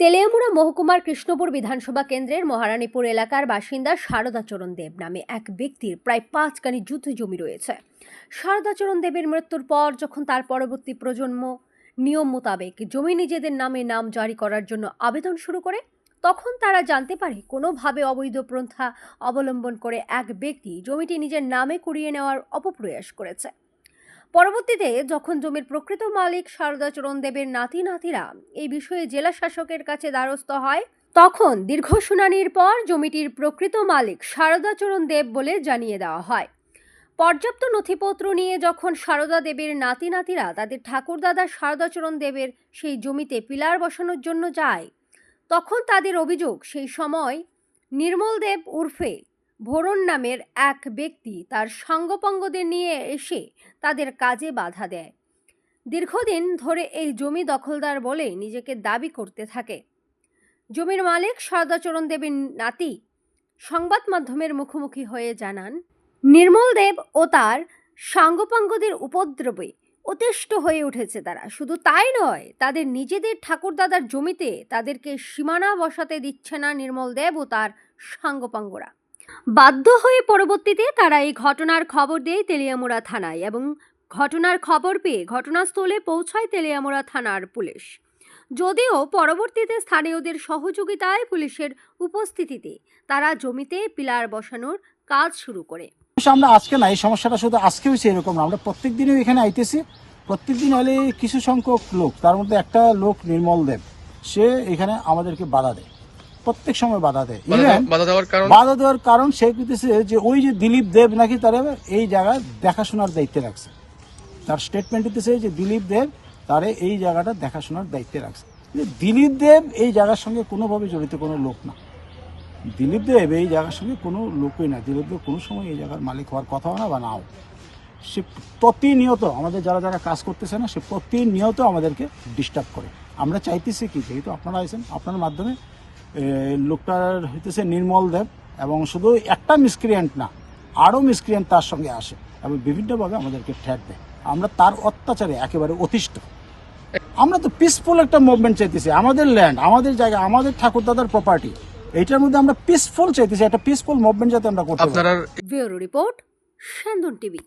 তেলিয়ামুড়া মহকুমার কৃষ্ণপুর বিধানসভা কেন্দ্রের মহারানীপুর এলাকার বাসিন্দা শারদাচরণ দেব নামে এক ব্যক্তির প্রায় 5 কানি যুদ্ধ জমি রয়েছে। শারদাচরণ দেবের মৃত্যুর পর যখন তার পরবর্তী প্রজন্ম নিয়ম মোতাবেক জমি নিজেদের নামে নাম জারি করার জন্য আবেদন শুরু করে, তখন তারা জানতে পারে কোনোভাবে অবৈধ প্রথা অবলম্বন করে এক ব্যক্তি জমিটি নিজের নামে কুড়িয়ে নেওয়ার অপপ্রয়াস করেছে। পরবর্তীতে যখন জমির প্রকৃত মালিক শারদাচরণ দেবের নাতিরা এই বিষয়ে জেলা শাসকের কাছে দ্বারস্থ হয়, তখন দীর্ঘ শুনানির পর জমিটির প্রকৃত মালিক শারদাচরণ দেব বলে জানিয়ে দেওয়া হয়। পর্যাপ্ত নথিপত্র নিয়ে যখন শারদা দেবের নাতিরা তাদের ঠাকুরদাদা শারদাচরণ দেবের সেই জমিতে পিলার বসানোর জন্য যায়, তখন তাদের অভিযোগ সেই সময় নির্মল দেব উর্ফে ভোরন নামের এক ব্যক্তি তার সাঙ্গপাঙ্গদের নিয়ে এসে তাদের কাজে বাধা দেয়। দীর্ঘদিন ধরে এই জমি দখলদার বলে নিজেকে দাবি করতে থাকে। জমির মালিক শারদাচরণ দেবের নাতি সংবাদ মাধ্যমের মুখোমুখি হয়ে জানান, নির্মল দেব ও তার সাঙ্গপাঙ্গদের উপদ্রবে অতিষ্ঠ হয়ে উঠেছে তারা। শুধু তাই নয়, তাদের নিজেদের ঠাকুরদাদার জমিতে তাদেরকে সীমানা বসাতে দিচ্ছে না নির্মল দেব ও তার সাঙ্গপাঙ্গরা। বাধ্য হয়ে পরবর্তীতে তারা এই ঘটনার খবর দেয় তেলিয়ামুড়া থানায় এবং ঘটনার খবর পেয়ে ঘটনাস্থলে পৌঁছায় তেলিয়ামুড়া থানার পুলিশ। যদিও পরবর্তীতে স্থানীয়দের সহযোগিতায় পুলিশের উপস্থিতিতে তারা জমিতে পিলার বসানোর কাজ শুরু করে। আমরা আজকে না, এই সমস্যাটা শুধু আজকে হয়েছে এরকম না, আমরা প্রত্যেক দিনও এখানে আইতেছি। প্রত্যেকদিন হলে কিছু সংখ্যক লোক, তার মধ্যে একটা লোক নির্মল দেব, সে এখানে আমাদেরকে বাধা দেয়, প্রত্যেক সময় বাধা দেয়। বাধা দেওয়ার কারণ সে কইতেছে যে ওই যে দিলীপ দেব নাকি তারা এই জায়গায় দেখাশোনার দায়িত্বে রাখছে। তার স্টেটমেন্ট দিতেছে যে দিলীপ দেব তারে এই জায়গাটা দেখাশোনার দায়িত্বে রাখছে। দিলীপ দেব এই জায়গার সঙ্গে কোনোভাবে জড়িত কোনো লোক না। দিলীপ দেব এই জায়গার সঙ্গে কোনো লোকই না। দিলীপ দেব কোনো সময় এই জায়গার মালিক হওয়ার কথাও না বা নাও। সে প্রতিনিয়ত আমাদের যারা কাজ করতেছে না, সে প্রতিনিয়ত আমাদেরকে ডিস্টার্ব করে। আমরা চাইতেছি কি, যেহেতু আপনারা আছেন, আপনার মাধ্যমে লোকটার হইতেছে নির্মল দেব, এবং শুধু একটা মিসক্রিয়েন্ট না, আরও মিসক্রিয়েন্ট তার সঙ্গে আসে এবং বিভিন্নভাবে আমাদেরকে ঠেট দেয়। আমরা তার অত্যাচারে একেবারে অতিষ্ঠ। আমরা তো পিসফুল একটা মুভমেন্ট চাইতেছি। আমাদের ল্যান্ড, আমাদের জায়গা, আমাদের ঠাকুরদাদার প্রপার্টি, এইটার মধ্যে আমরা পিসফুল চাইতেছি, একটা পিসফুল মুভমেন্ট যাতে আমরা করতে পারি। Bureau report, Shantan TV.